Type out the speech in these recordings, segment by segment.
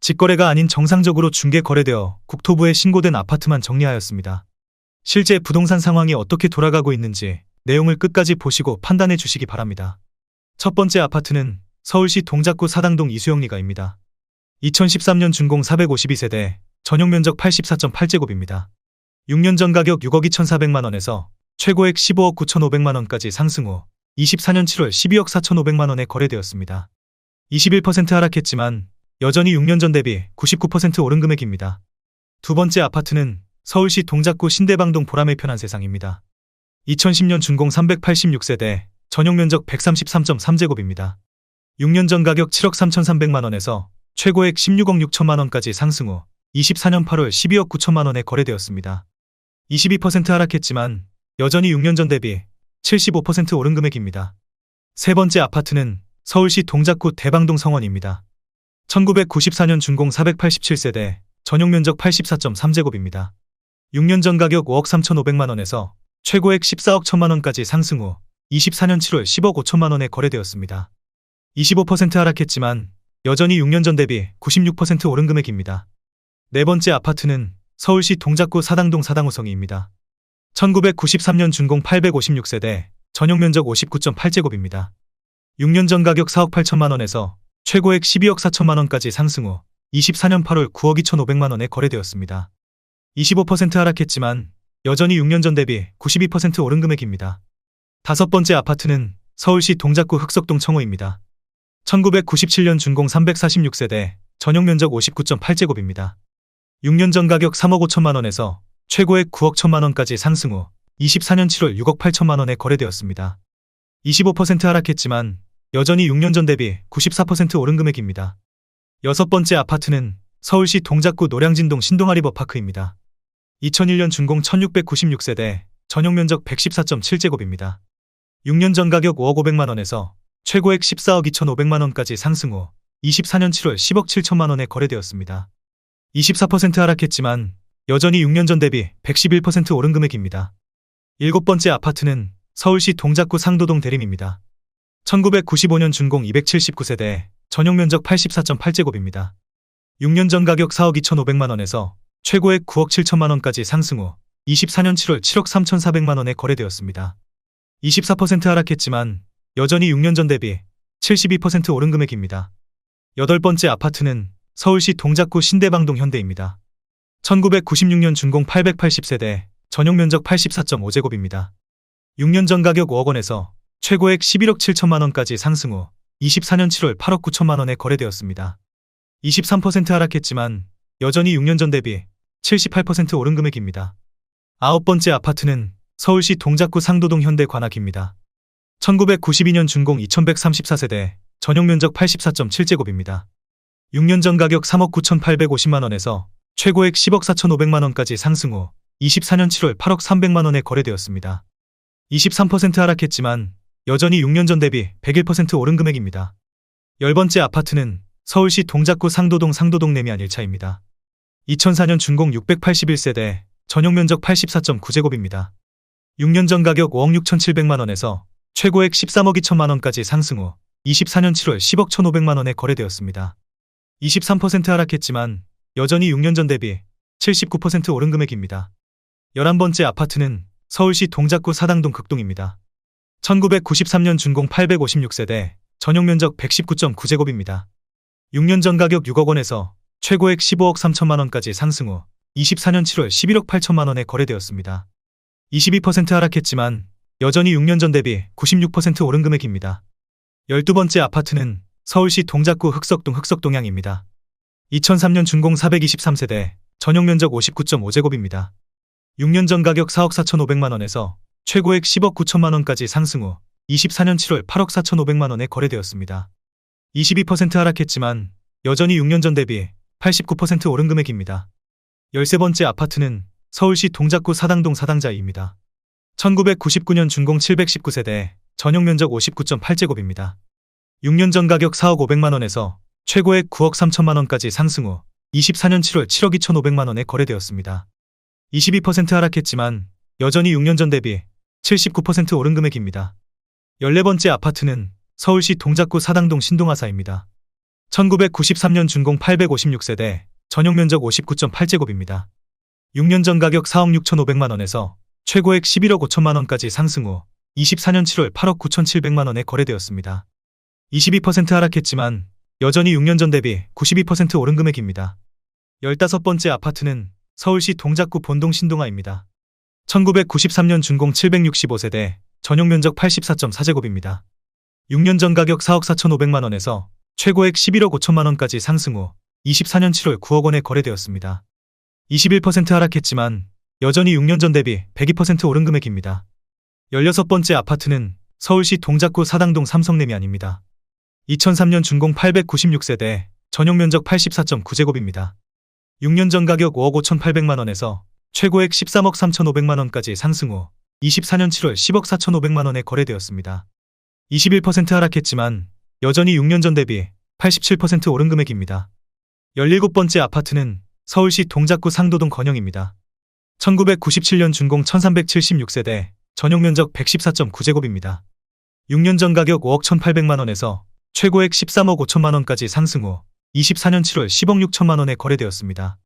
직거래가 아닌 정상적으로 중개 거래되어 국토부에 신고된 아파트만 정리하였습니다. 실제 부동산 상황이 어떻게 돌아가고 있는지 내용을 끝까지 보시고 판단해 주시기 바랍니다. 첫 번째 아파트는 서울시 동작구 사당동 이수영리가입니다. 2013년 준공 452세대, 전용 면적 84.8제곱입니다. 6년 전 가격 6억 2,400만원에서 최고액 15억 9,500만원까지 상승 후 24년 7월 12억 4,500만원에 거래되었습니다. 21% 하락했지만 여전히 6년 전 대비 99% 오른 금액입니다. 두 번째 아파트는 서울시 동작구 신대방동 보람의 편한 세상입니다. 2010년 준공 386세대, 전용 면적 133.3제곱입니다. 6년 전 가격 7억 3,300만원에서 최고액 16억 6천만원까지 상승 후 24년 8월 12억 9천만원에 거래되었습니다. 22% 하락했지만 여전히 6년 전 대비 75% 오른 금액입니다. 세 번째 아파트는 서울시 동작구 대방동 성원입니다. 1994년 준공 487세대, 전용 면적 84.3제곱입니다. 6년 전 가격 5억 3,500만원에서 최고액 14억 1천만원까지 상승 후 24년 7월 10억 5천만원에 거래되었습니다. 25% 하락했지만 여전히 6년 전 대비 96% 오른 금액입니다. 네 번째 아파트는 서울시 동작구 사당동 사당호성이입니다. 1993년 준공 856세대, 전용 면적 59.8제곱입니다. 6년 전 가격 4억 8천만원에서 최고액 12억 4천만원까지 상승 후 24년 8월 9억 2,500만원에 거래되었습니다. 25% 하락했지만 여전히 6년 전 대비 92% 오른 금액입니다. 다섯 번째 아파트는 서울시 동작구 흑석동 청호입니다. 1997년 준공 346세대, 전용 면적 59.8제곱입니다. 6년 전 가격 3억 5천만원에서 최고액 9억 1천만원까지 상승 후 24년 7월 6억 8천만원에 거래되었습니다. 25% 하락했지만 여전히 6년 전 대비 94% 오른 금액입니다. 여섯 번째 아파트는 서울시 동작구 노량진동 신동아리버파크입니다. 2001년 준공 1696세대, 전용 면적 114.7제곱입니다. 6년 전 가격 5억 500만원에서 최고액 14억 2,500만원까지 상승 후 24년 7월 10억 7천만원에 거래되었습니다. 24% 하락했지만 여전히 6년 전 대비 111% 오른 금액입니다. 일곱 번째 아파트는 서울시 동작구 상도동 대림입니다. 1995년 준공 279세대, 전용 면적 84.8제곱입니다. 6년 전 가격 4억 2,500만원에서 최고액 9억 7천만원까지 상승 후 24년 7월 7억 3,400만원에 거래되었습니다. 24% 하락했지만 여전히 6년 전 대비 72% 오른 금액입니다. 여덟 번째 아파트는 서울시 동작구 신대방동 현대입니다. 1996년 준공 880세대, 전용 면적 84.5제곱입니다. 6년 전 가격 5억 원에서 최고액 11억 7천만원까지 상승 후 24년 7월 8억 9천만원에 거래되었습니다. 23% 하락했지만 여전히 6년 전 대비 78% 오른 금액입니다. 아홉 번째 아파트는 서울시 동작구 상도동 현대 관악입니다. 1992년 준공 2134세대, 전용 면적 84.7제곱입니다. 6년 전 가격 3억 9,850만원에서 최고액 10억 4,500만원까지 상승 후 24년 7월 8억 300만원에 거래되었습니다. 23% 하락했지만 여전히 6년 전 대비 101% 오른 금액입니다. 열 번째 아파트는 서울시 동작구 상도동 상도동내면 1차입니다. 2004년 준공 681세대, 전용 면적 84.9제곱입니다. 6년 전 가격 5억 6,700만원에서 최고액 13억 2천만원까지 상승 후 24년 7월 10억 1,500만원에 거래되었습니다. 23% 하락했지만 여전히 6년 전 대비 79% 오른 금액입니다. 11번째 아파트는 서울시 동작구 사당동 극동입니다. 1993년 준공 856세대, 전용 면적 119.9제곱입니다. 6년 전 가격 6억 원에서 최고액 15억 3천만원까지 상승 후 24년 7월 11억 8천만원에 거래되었습니다. 22% 하락했지만 여전히 6년 전 대비 96% 오른 금액입니다. 12번째 아파트는 서울시 동작구 흑석동 흑석동향입니다. 2003년 준공 423세대, 전용 면적 59.5제곱입니다. 6년 전 가격 4억 4,500만원에서 최고액 10억 9천만원까지 상승 후 24년 7월 8억 4,500만원에 거래되었습니다. 22% 하락했지만 여전히 6년 전 대비 89% 오른 금액입니다. 13번째 아파트는 서울시 동작구 사당동 사당자이입니다. 1999년 준공 719세대, 전용 면적 59.8제곱입니다. 6년 전 가격 4억 500만원에서 최고액 9억 3천만원까지 상승 후 24년 7월 7억 2,500만원에 거래되었습니다. 22% 하락했지만 여전히 6년 전 대비 79% 오른 금액입니다. 14번째 아파트는 서울시 동작구 사당동 신동아사입니다. 1993년 준공 856세대, 전용 면적 59.8제곱입니다. 6년 전 가격 4억 6,500만원에서 최고액 11억 5천만원까지 상승 후 24년 7월 8억 9,700만원에 거래되었습니다. 22% 하락했지만 여전히 6년 전 대비 92% 오른 금액입니다. 15번째 아파트는 서울시 동작구 본동 신동아입니다. 1993년 준공 765세대, 전용 면적 84.4제곱입니다. 6년 전 가격 4억 4,500만원에서 최고액 11억 5천만원까지 상승 후 24년 7월 9억 원에 거래되었습니다. 21% 하락했지만 여전히 6년 전 대비 102% 오른 금액입니다. 16번째 아파트는 서울시 동작구 사당동 삼성레미안입니다. 2003년 준공 896세대, 전용 면적 84.9제곱입니다. 6년 전 가격 5억 5,800만원에서 최고액 13억 3,500만원까지 상승 후 24년 7월 10억 4,500만원에 거래되었습니다. 21% 하락했지만 여전히 6년 전 대비 87% 오른 금액입니다. 17번째 아파트는 서울시 동작구 상도동 건영입니다. 1997년 준공 1376세대, 전용 면적 114.9제곱입니다. 6년 전 가격 5억 1,800만원에서 최고액 13억 5천만원까지 상승 후 24년 7월 10억 6천만원에 거래되었습니다.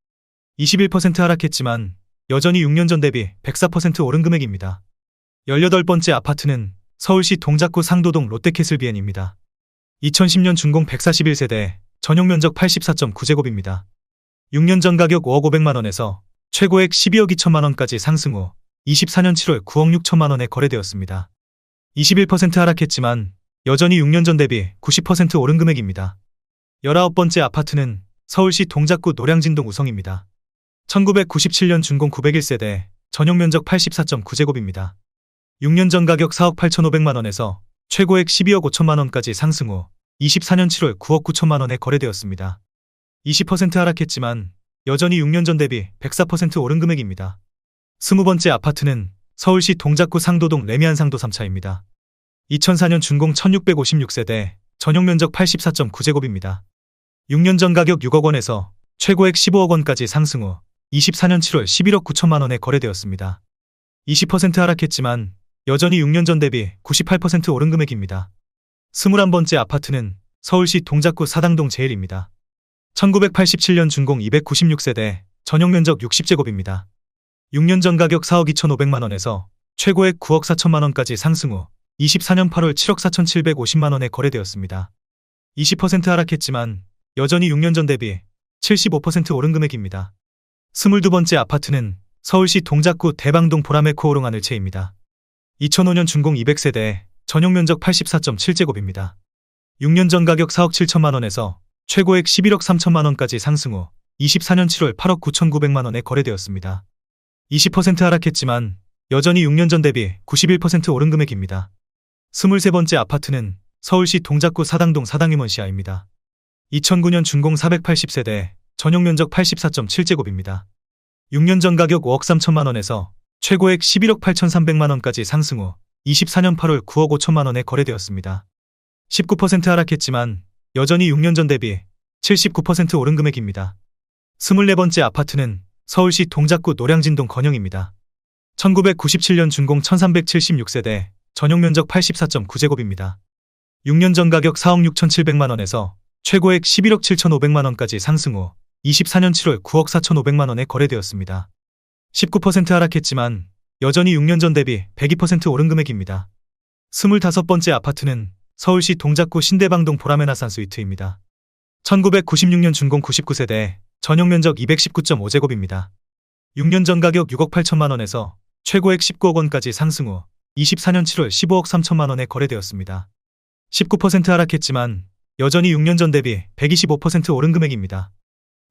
21% 하락했지만 여전히 6년 전 대비 104% 오른 금액입니다. 18번째 아파트는 서울시 동작구 상도동 롯데캐슬비엔입니다. 2010년 준공 141세대, 전용 면적 84.9제곱입니다. 6년 전 가격 5억 500만원에서 최고액 12억 2천만원까지 상승 후 24년 7월 9억 6천만원에 거래되었습니다. 21% 하락했지만 여전히 6년 전 대비 90% 오른 금액입니다. 19번째 아파트는 서울시 동작구 노량진동 우성입니다. 1997년 준공 901세대, 전용 면적 84.9제곱입니다. 6년 전 가격 4억 8,500만원에서 최고액 12억 5천만원까지 상승 후 24년 7월 9억 9천만원에 거래되었습니다. 20% 하락했지만 여전히 6년 전 대비 104% 오른 금액입니다. 20번째 아파트는 서울시 동작구 상도동 레미안 상도 3차입니다. 2004년 준공 1656세대, 전용 면적 84.9제곱입니다. 6년 전 가격 6억 원에서 최고액 15억 원까지 상승 후 24년 7월 11억 9천만원에 거래되었습니다. 20% 하락했지만 여전히 6년 전 대비 98% 오른 금액입니다. 21번째 아파트는 서울시 동작구 사당동 제일입니다. 1987년 준공 296세대, 전용 면적 60제곱입니다. 6년 전 가격 4억 2,500만원에서 최고액 9억 4천만원까지 상승 후 24년 8월 7억 4,750만원에 거래되었습니다. 20% 하락했지만 여전히 6년 전 대비 75% 오른 금액입니다. 22번째 아파트는 서울시 동작구 대방동 보라매 코오롱 하늘채입니다. 2005년 준공 200세대, 전용 면적 84.7제곱입니다. 6년 전 가격 4억 7천만원에서 최고액 11억 3천만원까지 상승 후 24년 7월 8억 9,900만원에 거래되었습니다. 20% 하락했지만 여전히 6년 전 대비 91% 오른 금액입니다. 23번째 아파트는 서울시 동작구 사당동 사당임원시아입니다. 2009년 준공 480세대, 전용 면적 84.7제곱입니다. 6년 전 가격 5억 3천만원에서 최고액 11억 8,300만원까지 상승 후 24년 8월 9억 5천만원에 거래되었습니다. 19% 하락했지만 여전히 6년 전 대비 79% 오른 금액입니다. 24번째 아파트는 서울시 동작구 노량진동 건영입니다. 1997년 준공 1376세대, 전용 면적 84.9제곱입니다. 6년 전 가격 4억 6,700만원에서 최고액 11억 7,500만원까지 상승 후 24년 7월 9억 4,500만원에 거래되었습니다. 19% 하락했지만 여전히 6년 전 대비 102% 오른 금액입니다. 25번째 아파트는 서울시 동작구 신대방동 보라매나산 스위트입니다. 1996년 준공 99세대, 전용 면적 219.5제곱입니다. 6년 전 가격 6억 8천만원에서 최고액 19억 원까지 상승 후 24년 7월 15억 3천만원에 거래되었습니다. 19% 하락했지만 여전히 6년 전 대비 125% 오른 금액입니다.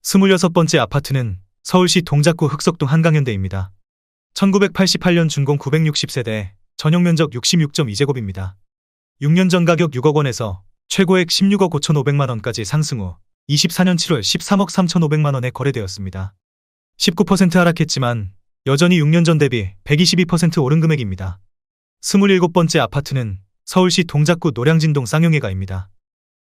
26번째 아파트는 서울시 동작구 흑석동 한강현대입니다. 1988년 준공 960세대, 전용 면적 66.2제곱입니다. 6년 전 가격 6억 원에서 최고액 16억 5,500만원까지 상승 후 24년 7월 13억 3,500만원에 거래되었습니다. 19% 하락했지만 여전히 6년 전 대비 122% 오른 금액입니다. 27번째 아파트는 서울시 동작구 노량진동 쌍용회가입니다.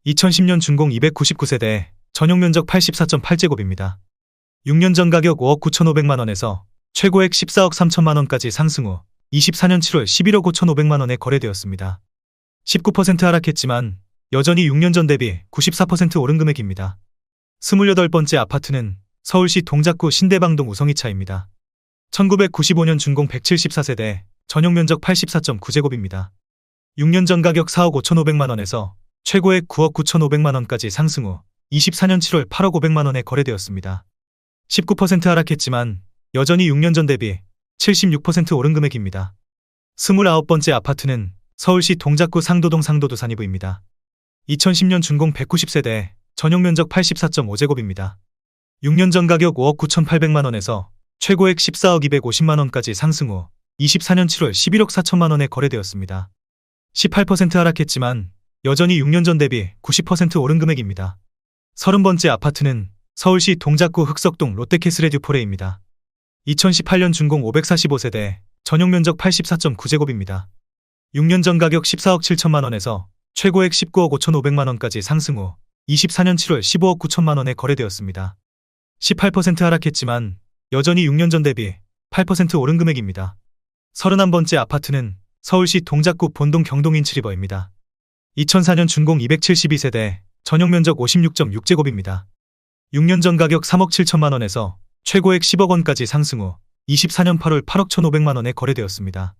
2010년 준공 299세대, 전용 면적 84.8제곱입니다. 6년 전 가격 5억 9,500만원에서 최고액 14억 3천만원까지 상승 후 24년 7월 11억 5,500만원에 거래되었습니다. 19% 하락했지만 여전히 6년 전 대비 94% 오른 금액입니다. 28번째 아파트는 서울시 동작구 신대방동 우성이차입니다. 1995년 준공 174세대, 전용 면적 84.9제곱입니다. 6년 전 가격 4억 5,500만원에서 최고액 9억 9,500만원까지 상승 후 24년 7월 8억 500만원에 거래되었습니다. 19% 하락했지만 여전히 6년 전 대비 76% 오른 금액입니다. 29번째 아파트는 서울시 동작구 상도동 상도두산이부입니다. 2010년 준공 190세대, 전용 면적 84.5제곱입니다. 6년 전 가격 5억 9,800만원에서 최고액 14억 250만원까지 상승 후 24년 7월 11억 4천만원에 거래되었습니다. 18% 하락했지만 여전히 6년 전 대비 90% 오른 금액입니다. 30번째 아파트는 서울시 동작구 흑석동 롯데캐슬의 듀포레입니다. 2018년 준공 545세대, 전용 면적 84.9제곱입니다. 6년 전 가격 14억 7천만원에서 최고액 19억 5,500만원까지 상승 후 24년 7월 15억 9천만원에 거래되었습니다. 18% 하락했지만 여전히 6년 전 대비 8% 오른 금액입니다. 31번째 아파트는 서울시 동작구 본동 경동인치리버입니다. 2004년 준공 272세대, 전용 면적 56.6제곱입니다. 6년 전 가격 3억 7천만원에서 최고액 10억원까지 상승 후 24년 8월 8억 1,500만원에 거래되었습니다.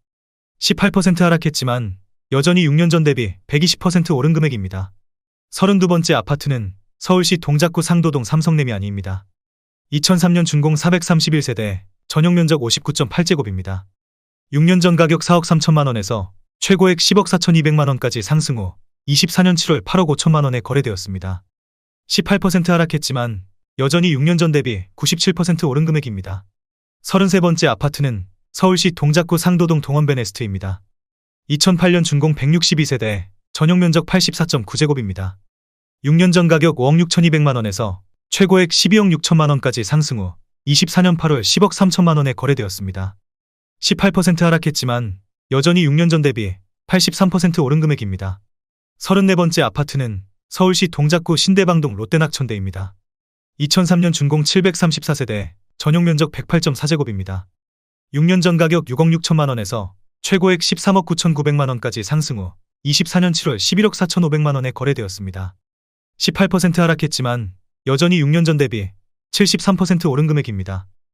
18% 하락했지만 여전히 6년 전 대비 120% 오른 금액입니다. 32번째 아파트는 서울시 동작구 상도동 삼성레미안이입니다. 2003년 준공 431세대, 전용 면적 59.8제곱입니다. 6년 전 가격 4억 3천만원에서 최고액 10억 4,200만원까지 상승 후 24년 7월 8억 5천만원에 거래되었습니다. 18% 하락했지만 여전히 6년 전 대비 97% 오른 금액입니다. 33번째 아파트는 서울시 동작구 상도동 동원베네스트입니다. 2008년 준공 162세대, 전용 면적 84.9제곱입니다. 6년 전 가격 5억 6,200만원에서 최고액 12억 6천만원까지 상승 후 24년 8월 10억 3천만원에 거래되었습니다. 18% 하락했지만 여전히 6년 전 대비 83% 오른 금액입니다. 34번째 아파트는 서울시 동작구 신대방동 롯데낙천대입니다. 2003년 준공 734세대, 전용 면적 108.4제곱입니다. 6년 전 가격 6억 6천만원에서 최고액 13억 9,900만원까지 상승 후 24년 7월 11억 4,500만원에 거래되었습니다. 18% 하락했지만 여전히 6년 전 대비 73% 오른 금액입니다.